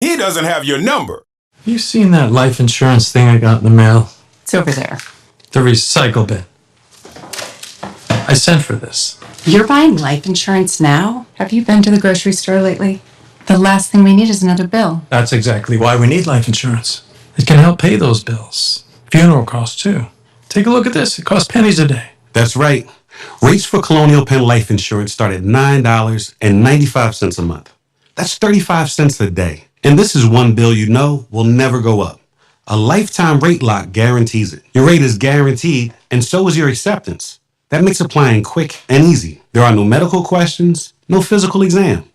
He doesn't have your number. You seen that life insurance thing I got in the mail? It's over there. The recycle bin. I sent for this. You're buying life insurance now? Have you been to the grocery store lately? The last thing we need is another bill. That's exactly why we need life insurance. It can help pay those bills. Funeral costs, too. Take a look at this. It costs pennies a day. That's right. Rates for Colonial Penn Life Insurance start at $9.95 a month. That's 35 cents a day. And this is one bill you know will never go up. A lifetime rate lock guarantees it. Your rate is guaranteed, and so is your acceptance. That makes applying quick and easy. There are no medical questions, no physical exam.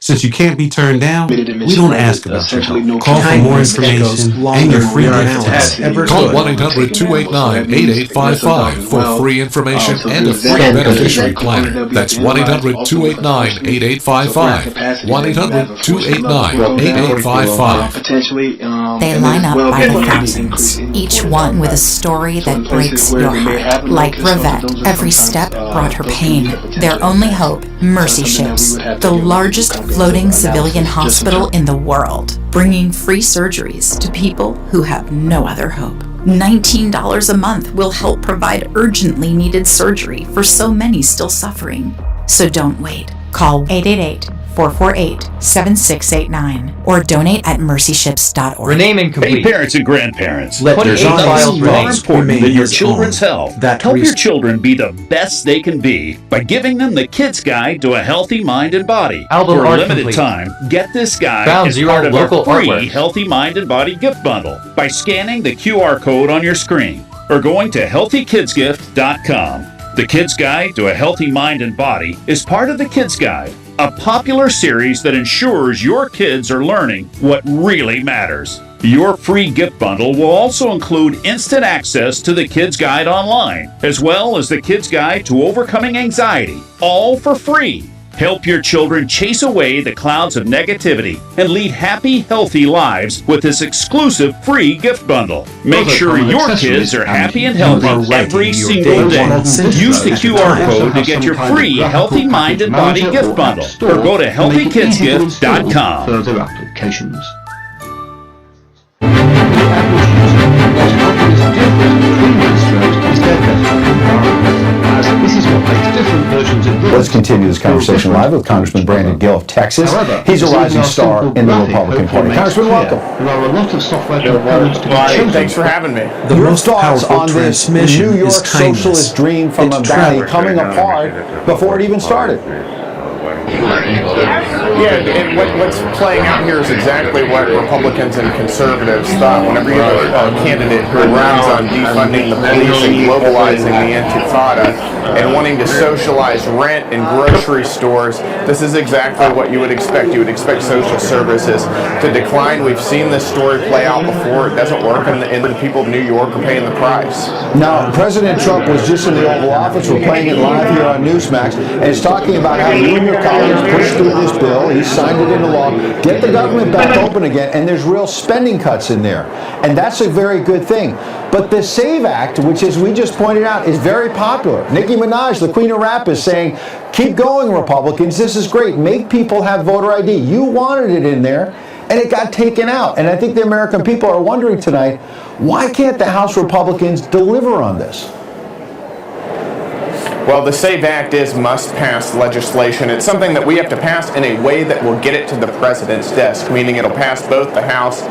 Since you can't be turned down, we don't ask about your health. Call for more information and your free gift. Call 1-800-289-8855 for free information and a free beneficiary planner. That's 1-800-289-8855. 1-800-289-8855. They line up by the thousands, each one with a story that breaks your heart. Like Rivette, every step brought her pain. Their only hope, Mercy Ships, the largest floating civilian hospital in the world, bringing free surgeries to people who have no other hope. $19 a month will help provide urgently needed surgery for so many still suffering. So don't wait. Call 888-448-7689 or donate at mercyships.org. Rename incomplete. Hey, parents and grandparents. Let There's nothing more important than your his children's own. health. That Help your reason. children be the best they can be by giving them the Kid's Guide to a Healthy Mind and Body. Album For a art limited complete. time, get this guide Found as zero part of local our free artwork. Healthy Mind and Body gift bundle by scanning the QR code on your screen or going to healthykidsgift.com. The Kid's Guide to a Healthy Mind and Body is part of the Kid's Guide, a popular series that ensures your kids are learning what really matters. Your free gift bundle will also include instant access to the Kid's Guide online, as well as the Kid's Guide to Overcoming Anxiety, all for free. Help your children chase away the clouds of negativity and lead happy, healthy lives with this exclusive free gift bundle. Make sure your kids are happy and healthy every single day. Use the QR code to get your free Healthy Mind and Body gift bundle or go to healthykidsgift.com. Further applications. Let's continue this conversation live with Congressman Brandon Gill of Texas. He's a rising star in the Republican Party. Congressman, welcome. There are a lot of software components to be chosen. Thanks for having me. Your thoughts on this New York socialist dream from a valley coming apart before it even started? Yeah, what's playing out here is exactly what Republicans and conservatives thought whenever you have a candidate who runs on defunding the police and globalizing the Intifada and wanting to socialize rent in grocery stores. This is exactly what you would expect. You would expect social services to decline. We've seen this story play out before. It doesn't work, and the people of New York are paying the price. Now, President Trump was just in the Oval Office. We're playing it live here on Newsmax, and he's talking about how you and your colleagues pushed through this bill. He signed it into law. Get the government back open again, and there's real spending cuts in there. And that's a very good thing. But the SAVE Act, which, as we just pointed out, is very popular. Nicki Minaj, the queen of rap, is saying, keep going, Republicans. This is great. Make people have voter ID. You wanted it in there, and it got taken out. And I think the American people are wondering tonight, why can't the House Republicans deliver on this? Well, the SAVE Act is must-pass legislation. It's something that we have to pass in a way that will get it to the president's desk, meaning it'll pass both the House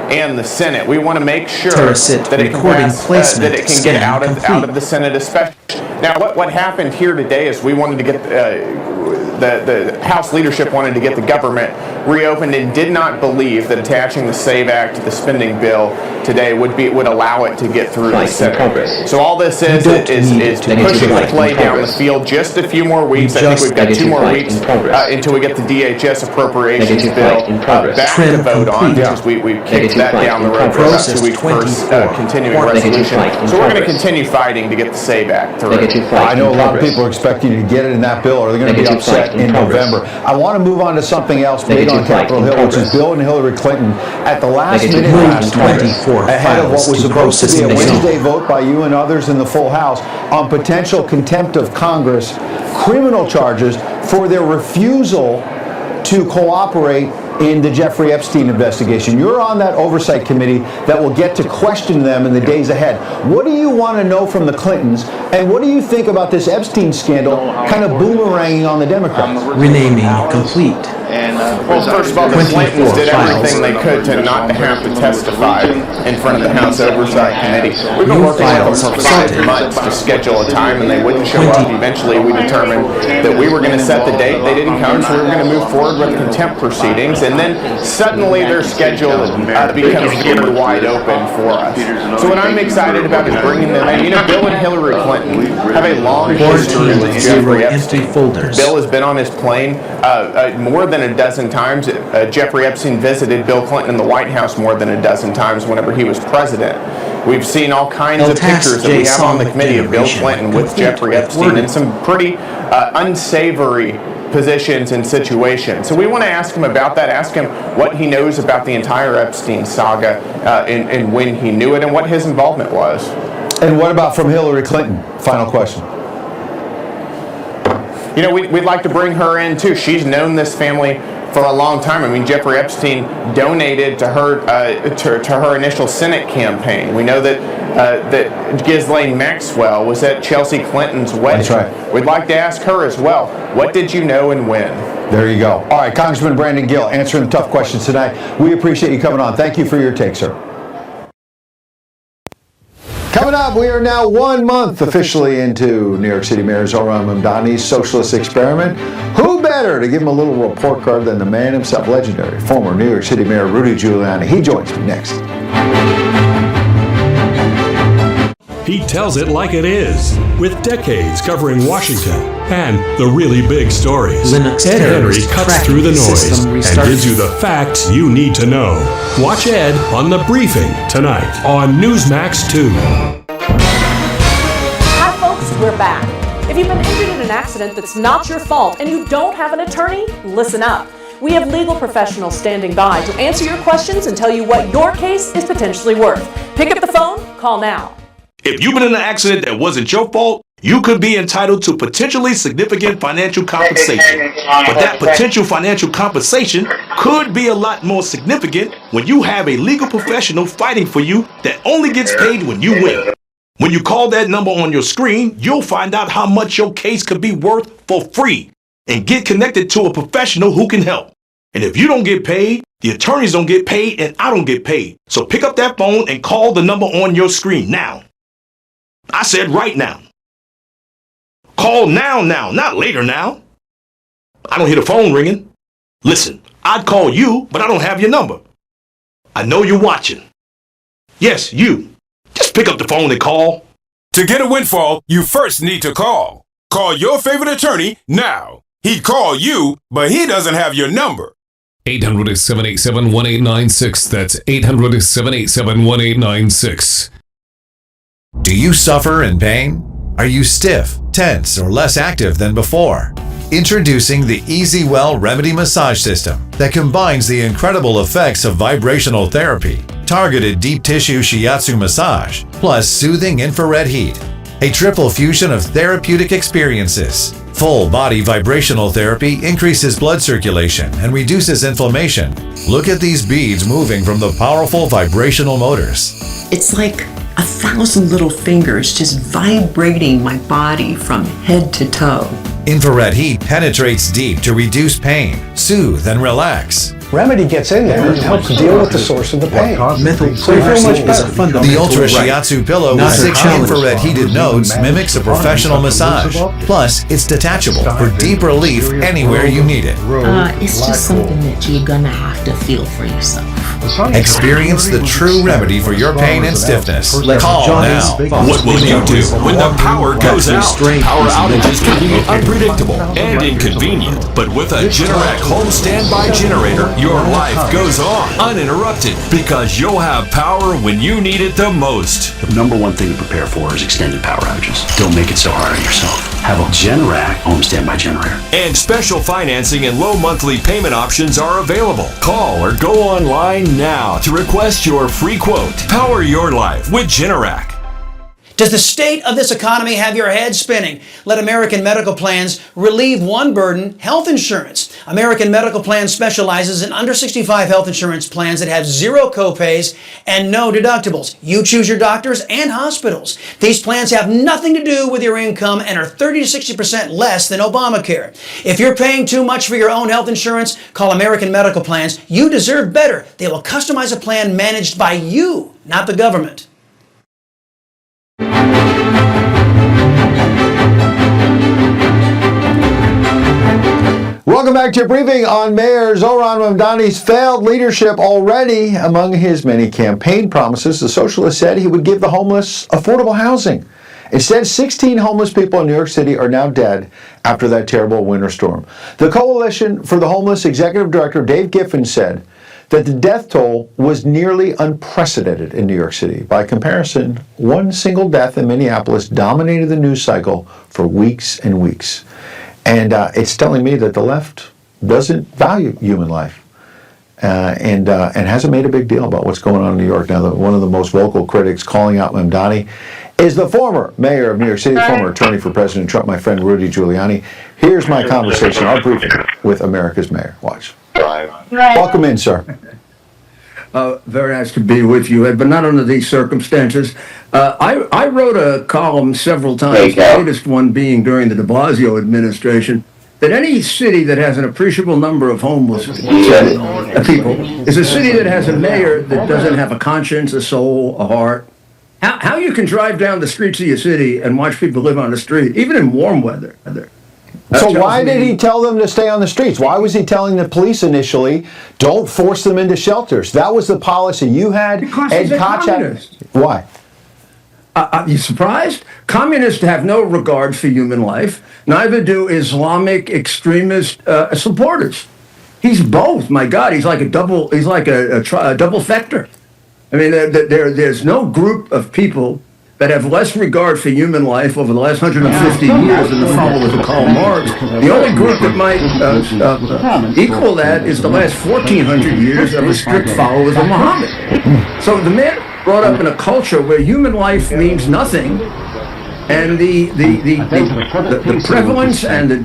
and the Senate. We want to make sure that it can pass, that it can get out of the Senate, especially. Now, what happened here today is we wanted to get the House leadership wanted to get the government reopened and did not believe that attaching the SAVE Act to the spending bill today would allow it to get through the Senate. So all this is pushing the play down the field just a few more weeks. I think we've got 2 more weeks until we get the DHS appropriations bill back to vote on, because we kicked that down the road for about 2 weeks first continuing resolution. So we're going to continue fighting to get the SAVE Act through. I know a lot of people are expecting you to get it in that bill, or they're going to be upset in November. I want to move on to something else big on Capitol Hill, which is Bill and Hillary Clinton at the last minute last night, ahead of what was supposed to be a Wednesday vote by you and others in the full House on potential contempt of Congress, criminal charges for their refusal to cooperate in the Jeffrey Epstein investigation. You're on that oversight committee that will get to question them in the days ahead. What do you want to know from the Clintons, and what do you think about this Epstein scandal kind of boomeranging on the Democrats? Renaming complete. Well, first of all, the Clintons did everything they could to not have to testify in front of the House Oversight Committee. We've been working with them for 5 months to schedule a time, and they wouldn't show up. Eventually, we determined that we were going to set the date. They didn't come, so we were going to move forward with contempt proceedings, and then suddenly their schedule becomes very wide open for us. So what I'm excited about is bringing them in. You know, Bill and Hillary Clinton have a long history with Jeffrey Epstein. Bill has been on his plane more than a dozen times. Jeffrey Epstein visited Bill Clinton in the White House more than a dozen times whenever he was president. We've seen all kinds of pictures that we have on the committee of Bill Clinton with Jeffrey Epstein in some pretty unsavory positions and situations. So we want to ask him about that, ask him what he knows about the entire Epstein saga and when he knew it and what his involvement was. And what about from Hillary Clinton? Final question. You know, we'd like to bring her in too. She's known this family for a long time. I mean, Jeffrey Epstein donated to her initial Senate campaign. We know that Ghislaine Maxwell was at Chelsea Clinton's wedding. That's right. We'd like to ask her as well. What did you know and when? There you go. All right, Congressman Brandon Gill answering the tough questions tonight. We appreciate you coming on. Thank you for your take, sir. Coming up, we are now 1 month officially into New York City Mayor Zohran Mamdani's socialist experiment. Who better to give him a little report card than the man himself, legendary former New York City Mayor Rudy Giuliani. He joins me next. He tells it like it is, with decades covering Washington and the really big stories. Ed Henry cuts through the noise and gives you the facts you need to know. Watch Ed on The Briefing tonight on Newsmax 2. Hi folks, we're back. If you've been injured in an accident that's not your fault and you don't have an attorney, listen up. We have legal professionals standing by to answer your questions and tell you what your case is potentially worth. Pick up the phone, call now. If you've been in an accident that wasn't your fault, you could be entitled to potentially significant financial compensation. But that potential financial compensation could be a lot more significant when you have a legal professional fighting for you that only gets paid when you win. When you call that number on your screen, you'll find out how much your case could be worth for free and get connected to a professional who can help. And if you don't get paid, the attorneys don't get paid and I don't get paid. So pick up that phone and call the number on your screen now. I said right now. Call now, not later now. I don't hear the phone ringing. Listen, I'd call you, but I don't have your number. I know you're watching. Yes, you. Just pick up the phone and call. To get a windfall, you first need to call. Call your favorite attorney now. He'd call you, but he doesn't have your number. 800-787-1896. That's 800-787-1896. Do you suffer in pain? Are you stiff, tense, or less active than before? Introducing the EasyWell Remedy Massage System that combines the incredible effects of vibrational therapy, targeted deep tissue shiatsu massage, plus soothing infrared heat. A triple fusion of therapeutic experiences. Full body vibrational therapy increases blood circulation and reduces inflammation. Look at these beads moving from the powerful vibrational motors. It's like 1,000 little fingers just vibrating my body from head to toe. Infrared heat penetrates deep to reduce pain, soothe, and relax. Remedy gets in there and helps deal with the source of the pain. Mental so you feel much better. The Ultra Shiatsu pillow with 6 infrared heated nodes mimics a professional massage. Plus, it's detachable for deep relief anywhere you need it. It's just something that you're gonna have to feel for yourself. Experience the true remedy for your pain and stiffness. Call now. What will you do when the power goes out? Power outages can be unpredictable and inconvenient, but with a Generac home standby generator, your life goes on uninterrupted because you'll have power when you need it the most. The number one thing to prepare for is extended power outages. Don't make it so hard on yourself. Have a Generac home standby generator. And special financing and low monthly payment options are available. Call or go online now to request your free quote. Power your life with Generac. Does the state of this economy have your head spinning? Let American Medical Plans relieve one burden, health insurance. American Medical Plans specializes in under 65 health insurance plans that have zero copays and no deductibles. You choose your doctors and hospitals. These plans have nothing to do with your income and are 30 to 60% less than Obamacare. If you're paying too much for your own health insurance, call American Medical Plans. You deserve better. They will customize a plan managed by you, not the government. Welcome back to your briefing on Mayor Zohran Mamdani's failed leadership. Already among his many campaign promises, the socialist said he would give the homeless affordable housing. Instead, 16 homeless people in New York City are now dead after that terrible winter storm. The Coalition for the Homeless Executive Director Dave Giffen said that the death toll was nearly unprecedented in New York City. By comparison, one single death in Minneapolis dominated the news cycle for weeks and weeks. And it's telling me that the left doesn't value human life and hasn't made a big deal about what's going on in New York. Now, one of the most vocal critics calling out Mamdani is the former mayor of New York City, former attorney for President Trump, my friend Rudy Giuliani. Here's my conversation, our briefing with America's mayor. Watch. Welcome in, sir. Very nice to be with you, Ed, but not under these circumstances. I wrote a column several times, the latest one being during the de Blasio administration, that any city that has an appreciable number of homeless people is a city that has a mayor that doesn't have a conscience, a soul, a heart. How you can drive down the streets of your city and watch people live on the street, even in warm weather. So why did he tell them to stay on the streets? Why was he telling the police initially, don't force them into shelters? That was the policy you had. Because Ed he's a Koch communist. Why? Are you surprised? Communists have no regard for human life. Neither do Islamic extremist supporters. He's both. My God, he's like a double. He's like a double factor. I mean, there's no group of people that have less regard for human life over the last 150 years than the followers of Karl Marx. The only group that might equal that is the last 1,400 years of the strict followers of Muhammad. So the man brought up in a culture where human life means nothing, and the prevalence and the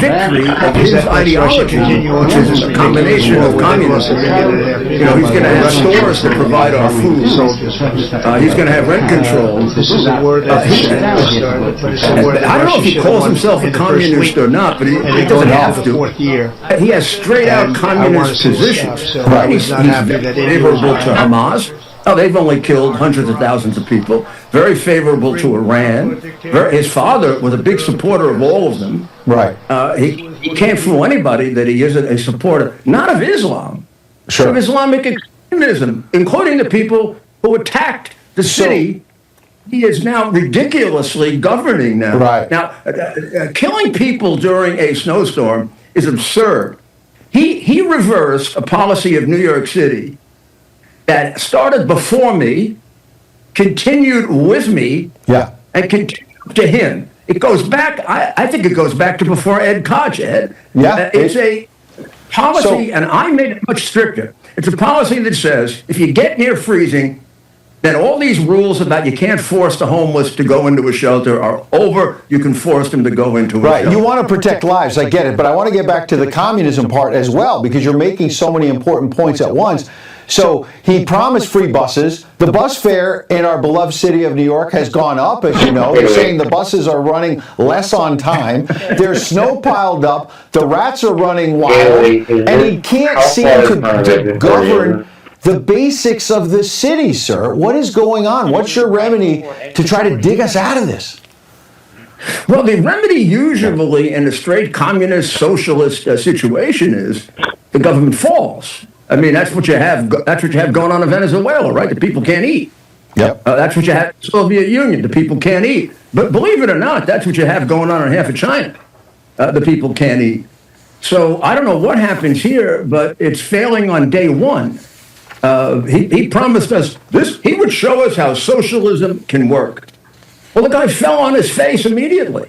victory of his ideology, which is a combination of communism. You know, he's going to have stores that provide our food. He's going to have rent control. I don't know if he calls himself a communist or not, but he doesn't have to. He has straight out communist positions. He's favorable to Hamas. Oh, they've only killed hundreds of thousands of people. Very favorable to Iran. His father was a big supporter of all of them. Right. He can't fool anybody that he isn't a supporter, not of Islam, sure, of Islamic extremism, including the people who attacked the city. He is now ridiculously governing now. Right. Now, killing people during a snowstorm is absurd. He reversed a policy of New York City that started before me, continued with me, and continued to him. It goes back, I think it goes back to before Ed Koch, Ed. Yeah. It's a policy, and I made it much stricter. It's a policy that says, if you get near freezing, then all these rules about you can't force the homeless to go into a shelter are over. You can force them to go into a shelter. Right. You want to protect lives, I get it, but I want to get back to the communism part as well, because you're making so many important points at once. So he promised free buses. The bus fare in our beloved city of New York has gone up, as you know. They're saying the buses are running less on time. There's snow piled up. The rats are running wild. And he can't seem to govern the basics of the city, sir. What is going on? What's your remedy to try to dig us out of this? Well, the remedy usually in a straight communist socialist situation is the government falls. I mean, that's what you have. That's what you have going on in Venezuela, right? The people can't eat. Yep. That's what you have in the Soviet Union. The people can't eat. But believe it or not, that's what you have going on in half of China. The people can't eat. So I don't know what happens here, but it's failing on day one. He promised us this. He would show us how socialism can work. Well, the guy fell on his face immediately.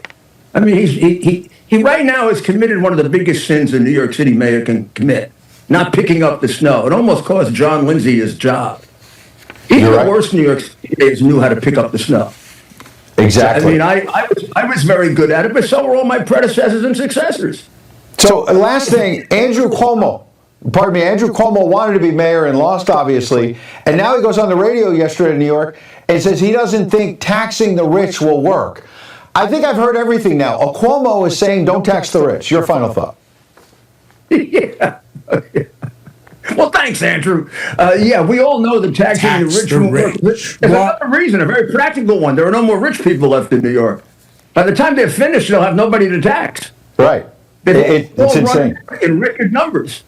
I mean, he right now has committed one of the biggest sins a New York City mayor can commit. Not picking up the snow. It almost cost John Lindsay his job. Even the worst New York City mayors knew how to pick up the snow. Exactly. I mean, I was very good at it, but so were all my predecessors and successors. So last thing, Andrew Cuomo wanted to be mayor and lost, obviously. And now he goes on the radio yesterday in New York and says he doesn't think taxing the rich will work. I think I've heard everything now. Cuomo is saying don't tax the rich. Your final thought. Yeah. Well, thanks, Andrew. Yeah, we all know that taxing the rich will work. There's another reason, a very practical one. There are no more rich people left in New York. By the time they're finished, they'll have nobody to tax. Right. It's insane. In record numbers.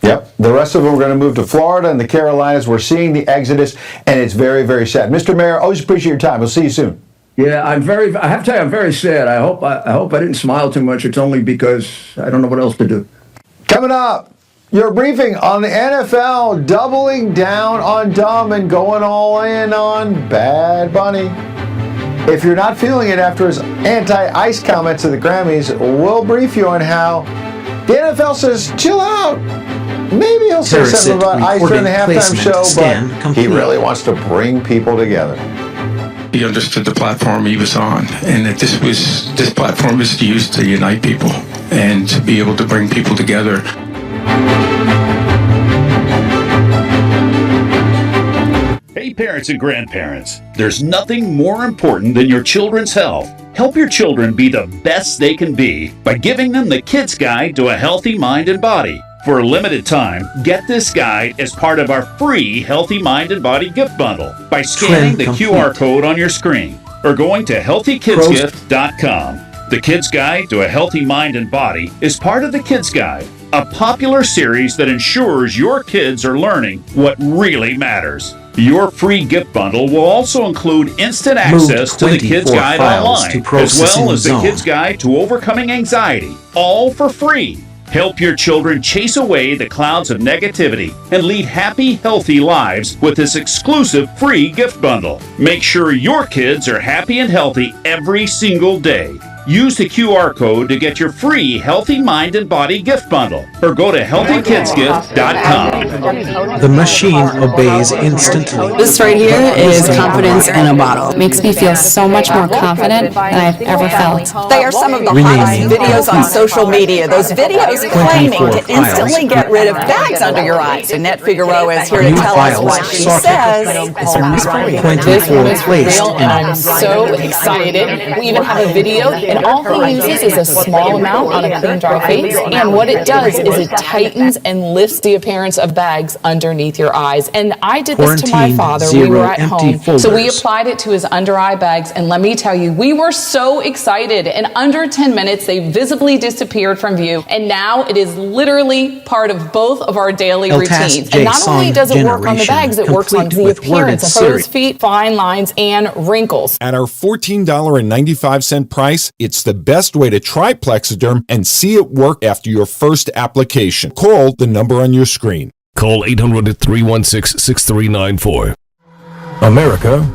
Yep. The rest of them are going to move to Florida and the Carolinas. We're seeing the exodus, and it's very, very sad. Mr. Mayor, always appreciate your time. We'll see you soon. Yeah, I have to tell you, I'm very sad. I hope I didn't smile too much. It's only because I don't know what else to do. Coming up, your briefing on the NFL doubling down on dumb and going all in on Bad Bunny. If you're not feeling it after his anti-ice comments at the Grammys, we'll brief you on how the NFL says, chill out. Maybe he'll say something about ice during the halftime show, but he really wants to bring people together. He understood the platform he was on, and that this platform is used to unite people and to be able to bring people together. Hey parents and grandparents, there's nothing more important than your children's health. Help your children be the best they can be by giving them the Kid's Guide to a Healthy Mind and Body. For a limited time, get this guide as part of our free Healthy Mind and Body gift bundle by scanning the QR code on your screen or going to healthykidsgift.com. The Kid's Guide to a Healthy Mind and Body is part of the Kid's Guide, a popular series that ensures your kids are learning what really matters. Your free gift bundle will also include instant access to the Kids Guide online, as well as the Kids Guide to Overcoming Anxiety, all for free. Help your children chase away the clouds of negativity and lead happy, healthy lives with this exclusive free gift bundle. Make sure your kids are happy and healthy every single day. Use the QR code to get your free Healthy Mind and Body gift bundle or go to healthykidsgift.com. The machine obeys instantly. This right here is confidence in a bottle. Makes me feel so much more confident than I've ever felt. They are some of the hottest videos on social media. Those videos claiming to instantly get rid of bags under your eyes. Annette Figueroa is here to tell us what she says. This one is real, and I'm so excited. We even have a video, and all he uses is a small amount on a clean, dry face. And what it does is it tightens and lifts the appearance of bags underneath your eyes. And I did this to my father. We were at home. So we applied it to his under eye bags. And let me tell you, we were so excited. In under 10 minutes, they visibly disappeared from view. And now it is literally part of both of our daily routines. And not only does it work on the bags, it works on the appearance of those feet, fine lines, and wrinkles. At our $14.95 price, it's the best way to try Plexiderm and see it work after your first application. Call the number on your screen. Call 800-316-6394. America,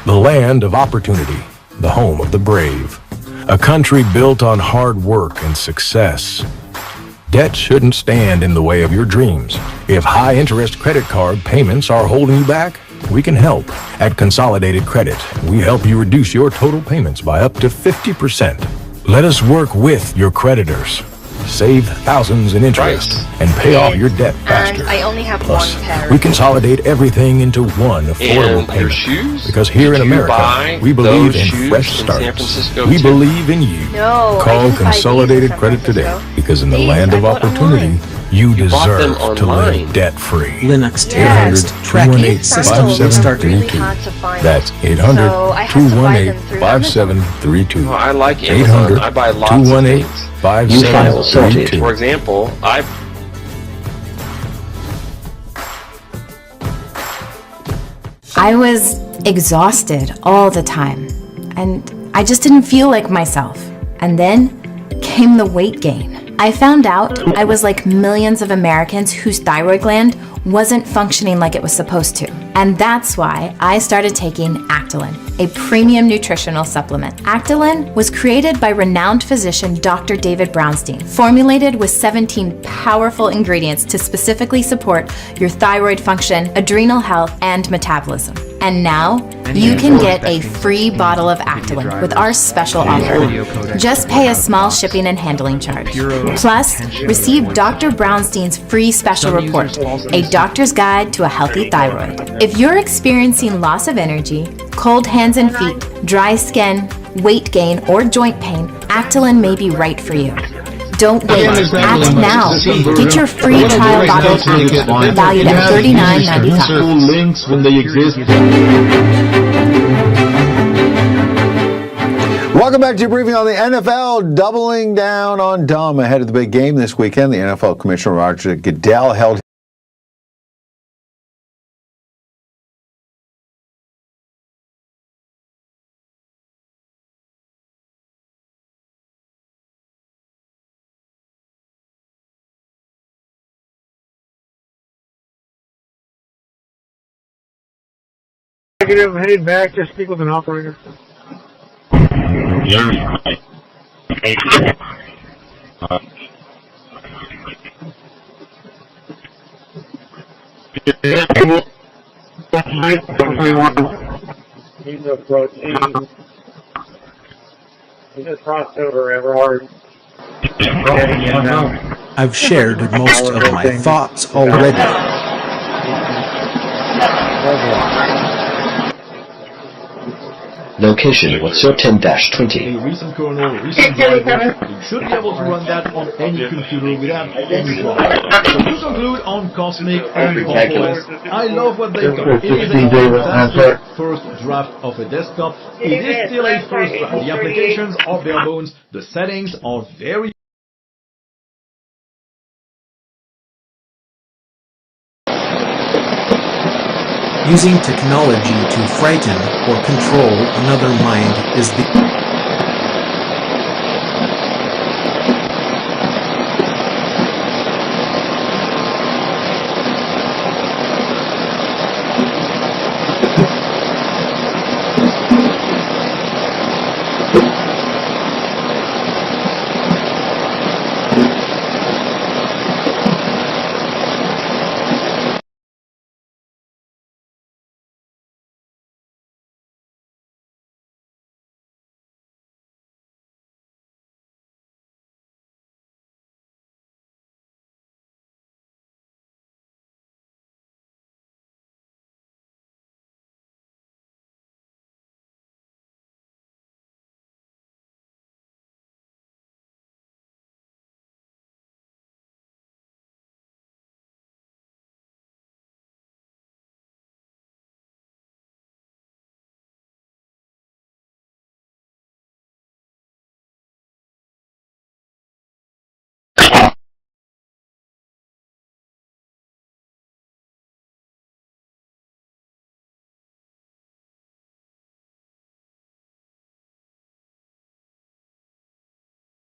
the land of opportunity, the home of the brave. A country built on hard work and success. Debt shouldn't stand in the way of your dreams. If high-interest credit card payments are holding you back, we can help. At Consolidated Credit, we help you reduce your total payments by up to 50%. Let us work with your creditors. Save thousands in interest and pay off your debt faster. And I only have Plus, one pair. we consolidate everything into one affordable payment. Because here in America, we believe in fresh starts. We believe in you. No, Call Consolidated Credit today, because in the land of opportunity, you deserve to live debt-free. Linux 800-218-5732. That's 800-218-5732. I like Amazon. I buy lots of things. 800-218-5732. For example, I was exhausted all the time, and I just didn't feel like myself. And then came the weight gain. I found out I was like millions of Americans whose thyroid gland wasn't functioning like it was supposed to. And that's why I started taking Actilin, a premium nutritional supplement. Actilin was created by renowned physician Dr. David Brownstein, formulated with 17 powerful ingredients to specifically support your thyroid function, adrenal health, and metabolism. And now, you can get a free bottle of Actilin with our special offer. Just pay a small shipping and handling charge. Plus, receive Dr. Brownstein's free special report, A Doctor's Guide to a Healthy Thyroid. If you're experiencing loss of energy, cold hands and feet, dry skin, weight gain, or joint pain, Actilin may be right for you. Don't wait. Act now. Get your free trial bottle of Actilin, valued at $39.95. Links when they exist. Welcome back to your briefing on the NFL, doubling down on dumb ahead of the big game this weekend. The NFL Commissioner Roger Goodell held Negative, headed back to speak with an operator. Yeah. He's approaching. He just crossed over Everhard. I've shared most of my thoughts already. Location was 10-20. A recent kernel, recent driver, you should be able to run that on any computer without any problem. So to conclude on Cosmic and Corpus, I love what they've done. It is a fantastic first draft of a desktop. It is still a first draft. The applications are bare bones. The settings are very Using technology to frighten or control another mind is the